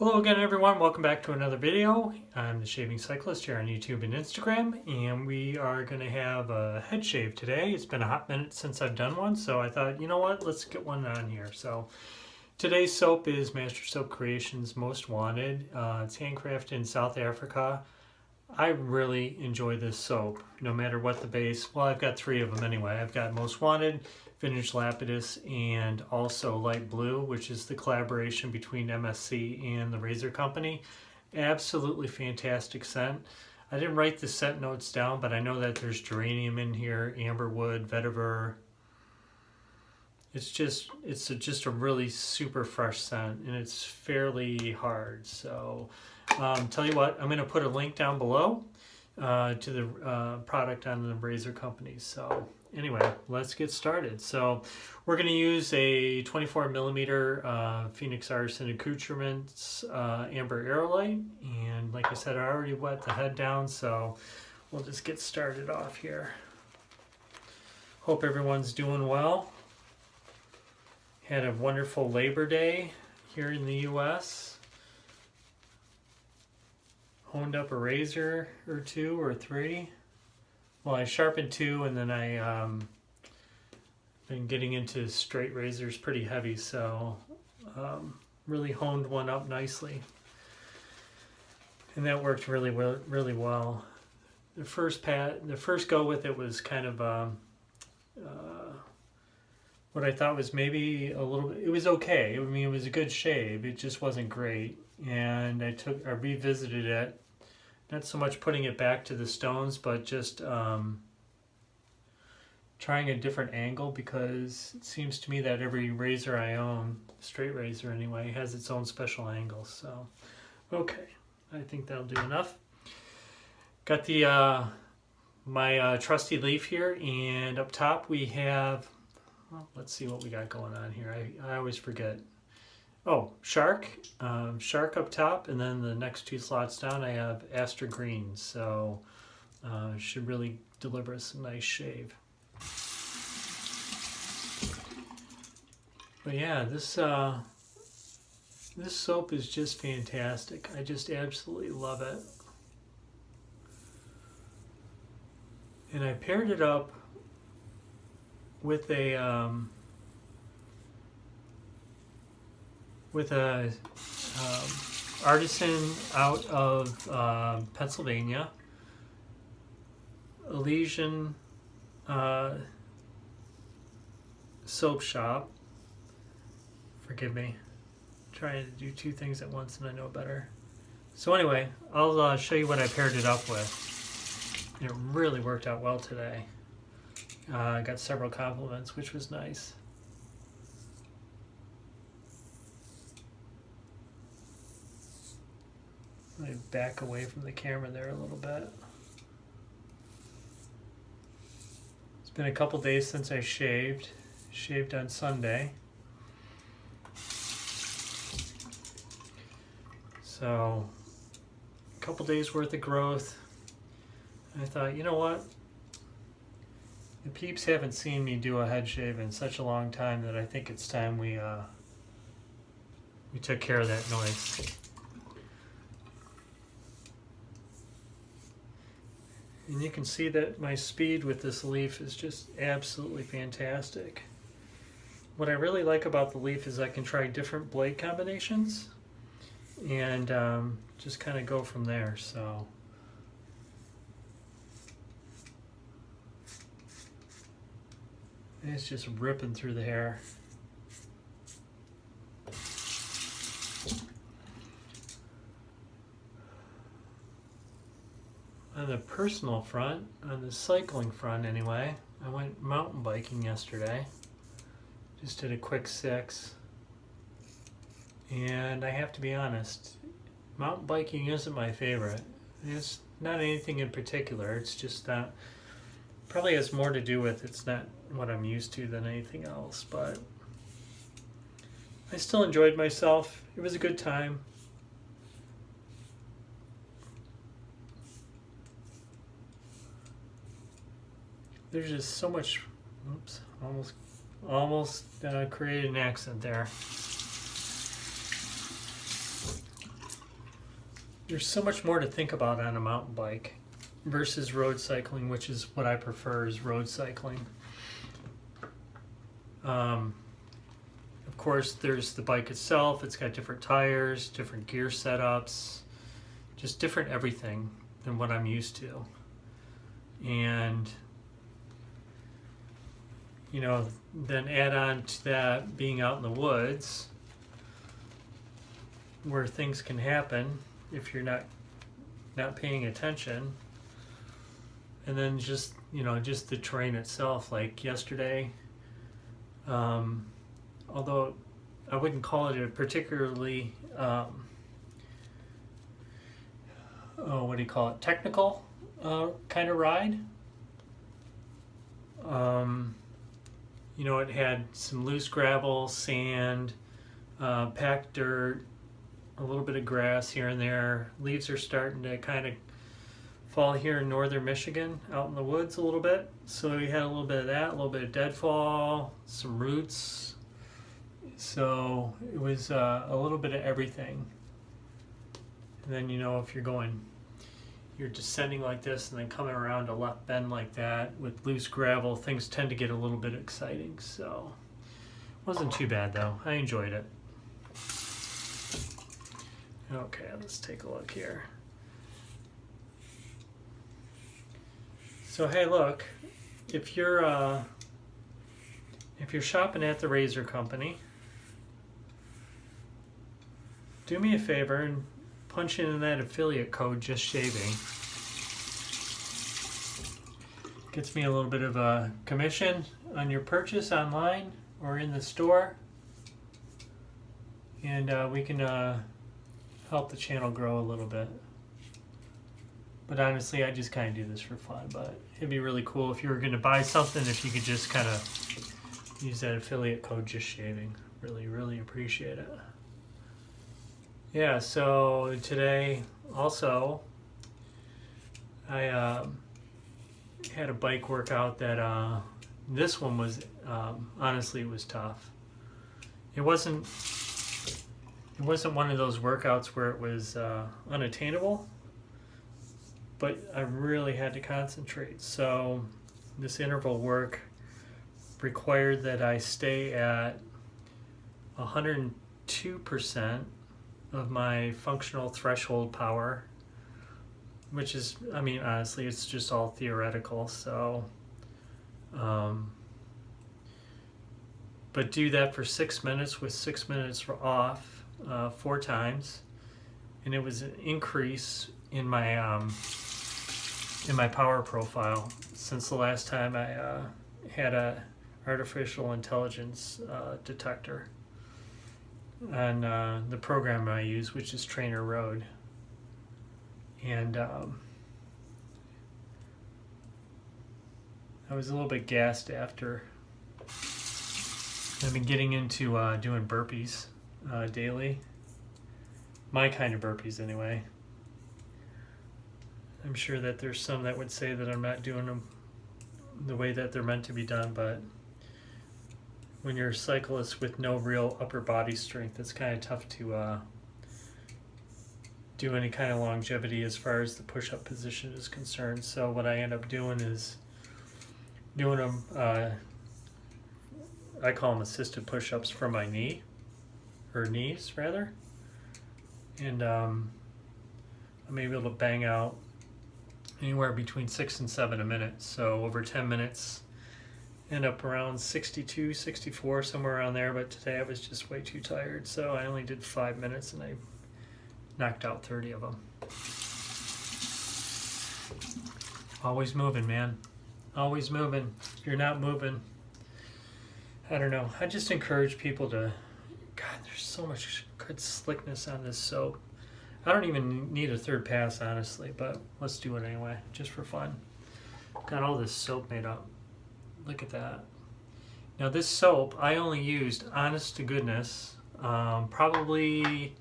Hello again everyone, welcome back to another video. I'm the Shaving Cyclist here on YouTube and Instagram, and we are going to have a head shave today. It's been a hot minute since I've done one, so I thought, you know what, let's get one on here. So today's soap is Master Soap Creations Most Wanted. It's handcrafted in South Africa. I really enjoy this soap, no matter what the base. Well, I've got three of them anyway. I've got Most Wanted, Vintage Lapidus, and also Light Blue, which is the collaboration between MSC and the Razor Company. Absolutely fantastic scent. I didn't write the scent notes down, but I know that there's geranium in here, amberwood, vetiver. It's just a really super fresh scent, and it's fairly hard. So tell you what, I'm going to put a link down below to the product on the Razor Company. So anyway, let's get started. So we're going to use a 24 millimeter Phoenix Artisan Accoutrements Amber Aerolite, and like I said, I already wet the head down, so we'll just get started off here. Hope everyone's doing well. Had a wonderful Labor Day here in the US. Honed up a razor or two or three. Well, I sharpened two, and then I been getting into straight razors pretty heavy, so really honed one up nicely, and that worked really well. The first go with it was kind of what I thought was maybe a little bit. It was okay. I mean, it was a good shave. It just wasn't great, and I revisited it. Not so much putting it back to the stones, but just trying a different angle, because it seems to me that every razor I own, straight razor anyway, has its own special angle. So, okay, I think that'll do enough. Got the my trusty leaf here, and up top we have, well, let's see what we got going on here. I always forget. Oh, shark up top, and then the next two slots down I have Aster Green, so should really deliver us a nice shave. But yeah, this soap is just fantastic. I just absolutely love it. And I paired it up with a artisan out of Pennsylvania, Elysian Soap Shop. Forgive me, I'm trying to do two things at once and I know better. So anyway, I'll show you what I paired it up with. It really worked out well today. I got several compliments, which was nice. Let me back away from the camera there a little bit. It's been a couple days since I shaved. Shaved on Sunday. So, a couple days worth of growth. I thought, you know what? The peeps haven't seen me do a head shave in such a long time that I think it's time we took care of that noise. And you can see that my speed with this leaf is just absolutely fantastic. What I really like about the leaf is I can try different blade combinations and just kind of go from there. So it's just ripping through the hair. On the personal front, on the cycling front anyway, I went mountain biking yesterday. Just did a quick 6. And I have to be honest, mountain biking isn't my favorite. It's not anything in particular, it's just that probably has more to do with it's not what I'm used to than anything else, but I still enjoyed myself. It was a good time. There's just so much, oops, almost created an accent there. there's so much more to think about on a mountain bike versus road cycling, which is what I prefer, is road cycling. Of course, there's the bike itself. It's got different tires, different gear setups, just different everything than what I'm used to. And, you know, then add on to that being out in the woods where things can happen if you're not paying attention. And then just, you know, just the terrain itself. Like yesterday, although I wouldn't call it a particularly, what do you call it, technical kind of ride. You know, it had some loose gravel, sand, packed dirt, a little bit of grass here and there. Leaves are starting to kind of fall here in northern Michigan, out in the woods a little bit. So we had a little bit of that, a little bit of deadfall, some roots. So it was a little bit of everything. And then, you know, if you're descending like this and then coming around a left bend like that with loose gravel, things tend to get a little bit exciting. So it wasn't too bad though. I enjoyed it. Okay, let's take a look here. So hey, look, if you're shopping at the Razor Company, do me a favor and punch in that affiliate code, Just Shaving. Gets me a little bit of a commission on your purchase online or in the store, and we can help the channel grow a little bit. But honestly, I just kind of do this for fun, but it'd be really cool if you were going to buy something, if you could just kind of use that affiliate code, Just Shaving. Really, really appreciate it. Yeah, so today also I had a bike workout that this one was honestly, it was tough. It wasn't one of those workouts where it was unattainable, but I really had to concentrate. So this interval work required that I stay at 102% of my functional threshold power, which is, I mean, honestly, it's just all theoretical. So, but do that for 6 minutes with 6 minutes off, 4 times, and it was an increase in my power profile since the last time I had a artificial intelligence detector on the program I use, which is Trainer Road. And I was a little bit gassed after. I've been getting into doing burpees daily. My kind of burpees anyway. I'm sure that there's some that would say that I'm not doing them the way that they're meant to be done, but when you're a cyclist with no real upper body strength, it's kind of tough to do any kind of longevity as far as the push-up position is concerned. So what I end up doing is doing them, I call them assisted push-ups from my knee, or knees rather, and I'm able to bang out anywhere between 6 and 7 a minute. So over 10 minutes, end up around 62, 64, somewhere around there. But today I was just way too tired, so I only did 5 minutes and I knocked out 30 of them. Always moving, man. Always moving. If you're not moving, I don't know. I just encourage people to, God, there's so much good slickness on this soap. I don't even need a third pass, honestly, but let's do it anyway, just for fun. Got all this soap made up. Look at that. Now this soap, I only used, honest to goodness, probably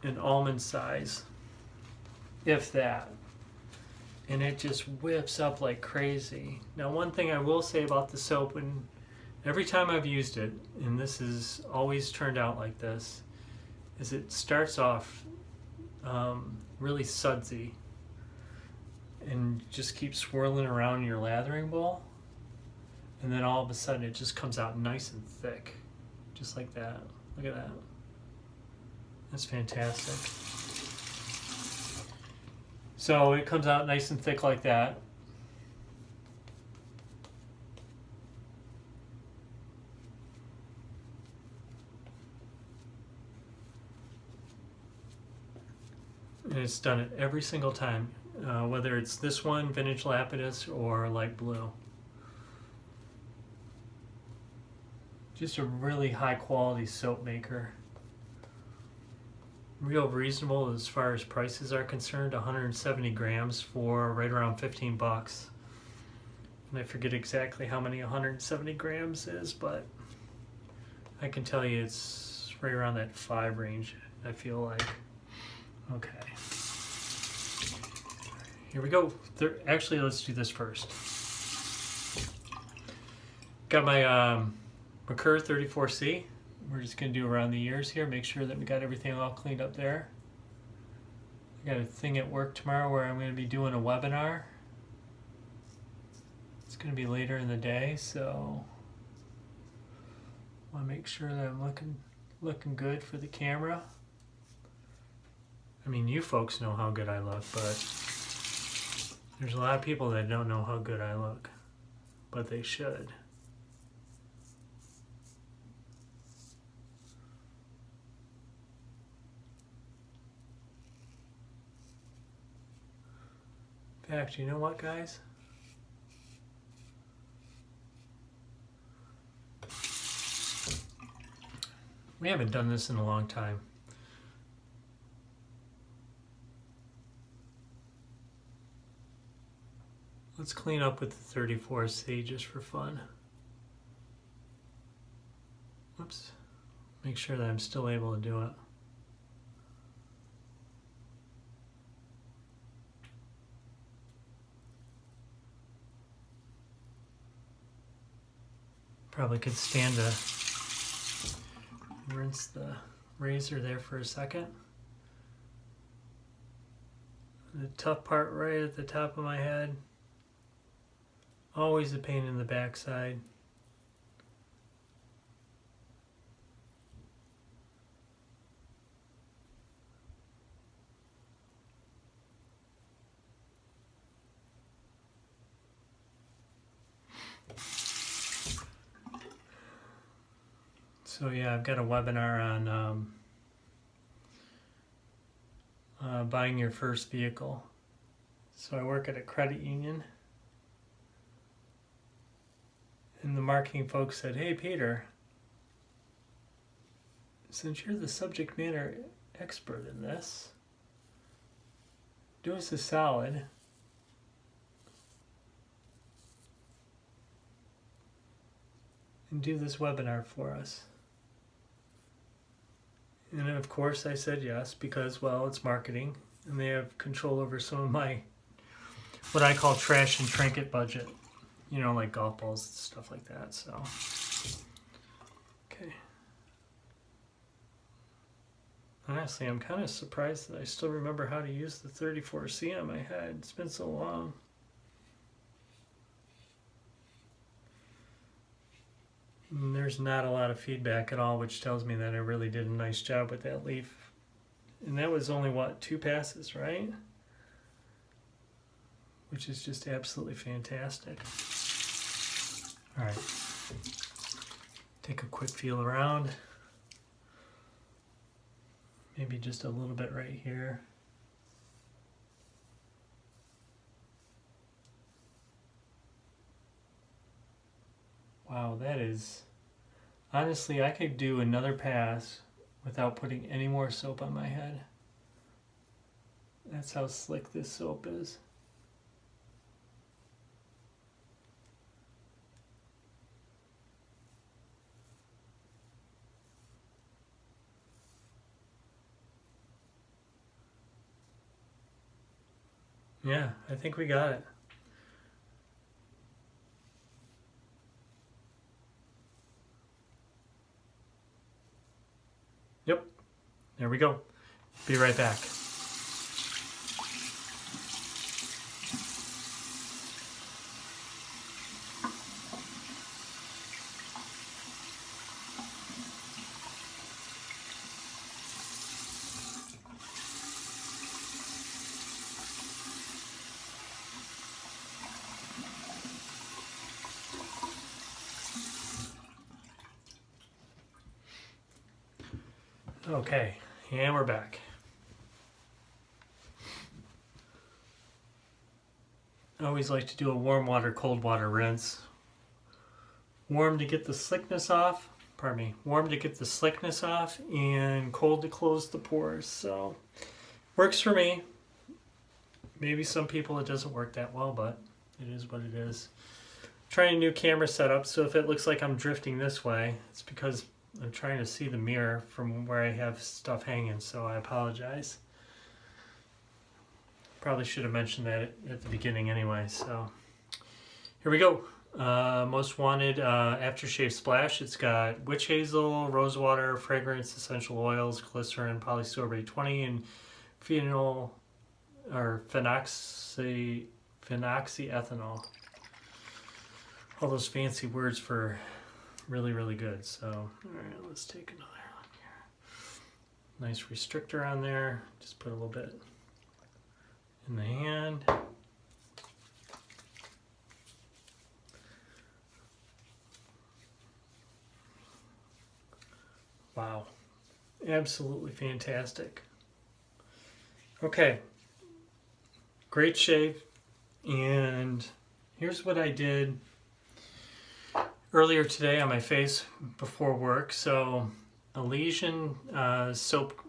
an almond size, if that. And it just whips up like crazy. Now one thing I will say about the soap, and every time I've used it, and this has always turned out like this, is it starts off really sudsy and just keep swirling around your lathering bowl, and then all of a sudden it just comes out nice and thick, just like that. Look at that. That's fantastic. So it comes out nice and thick like that. And it's done it every single time, whether it's this one, Vintage Lapidus, or Light Blue. Just a really high quality soap maker. Real reasonable as far as prices are concerned. 170 grams for right around 15 bucks. And I forget exactly how many 170 grams is, but I can tell you it's right around that 5 range, I feel like. Okay. Here we go. Actually, let's do this first. Got my Merkur 34C. We're just going to do around the ears here. Make sure that we got everything all cleaned up there. I got a thing at work tomorrow where I'm going to be doing a webinar. It's going to be later in the day, so I want to make sure that I'm looking good for the camera. I mean, you folks know how good I look, but there's a lot of people that don't know how good I look, but they should. In fact, you know what, guys? We haven't done this in a long time. Let's clean up with the 34C just for fun. Whoops. Make sure that I'm still able to do it. Probably could stand to rinse the razor there for a second. The tough part right at the top of my head. Always a pain in the backside. So yeah, I've got a webinar on buying your first vehicle. So I work at a credit union. And the marketing folks said, "Hey Peter, since you're the subject matter expert in this, do us a solid and do this webinar for us." And of course I said yes, because, well, it's marketing and they have control over some of my, what I call trash and trinket budget. You know, like golf balls, stuff like that, so. Okay. Honestly, I'm kind of surprised that I still remember how to use the 34C on my head. It's been so long. And there's not a lot of feedback at all, which tells me that I really did a nice job with that leaf. And that was only, what, 2 passes, right? Which is just absolutely fantastic. All right, take a quick feel around. Maybe just a little bit right here. Wow, that is, honestly, I could do another pass without putting any more soap on my head. That's how slick this soap is. Yeah, I think we got it. Yep, There we go. Be right back. Okay, and we're back. I always like to do a warm water, cold water rinse. Warm to get the slickness off, warm to get the slickness off, and cold to close the pores. So, works for me. Maybe some people it doesn't work that well, but it is what it is. Trying a new camera setup, so if it looks like I'm drifting this way, it's because I'm trying to see the mirror from where I have stuff hanging, so I apologize. Probably should have mentioned that at the beginning anyway, so here we go. Most wanted aftershave splash. It's got witch hazel, rosewater, fragrance, essential oils, glycerin, polysorbate 20, and phenol or phenoxyethanol. All those fancy words for really, really good. So, all right, let's take another one here. Nice restrictor on there. Just put a little bit in the hand. Wow, absolutely fantastic. Okay, great shave. And here's what I did earlier today on my face before work. So Elysian soap,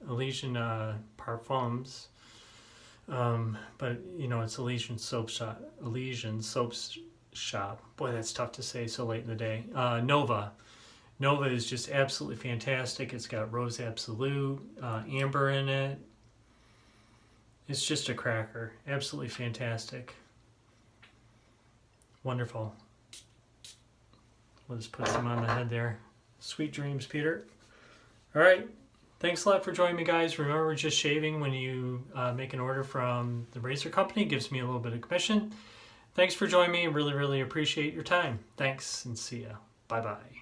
Elysian parfums, but you know, it's Elysian Soap Shop. Elysian Soap Shop. Boy, that's tough to say so late in the day. Nova is just absolutely fantastic. It's got Rose Absolute, amber in it. It's just a cracker. Absolutely fantastic. Wonderful. We'll just put some on the head there. Sweet dreams, Peter. All right. Thanks a lot for joining me, guys. Remember, just shaving when you make an order from the razor company gives me a little bit of commission. Thanks for joining me. Really, really appreciate your time. Thanks, and see ya. Bye-bye.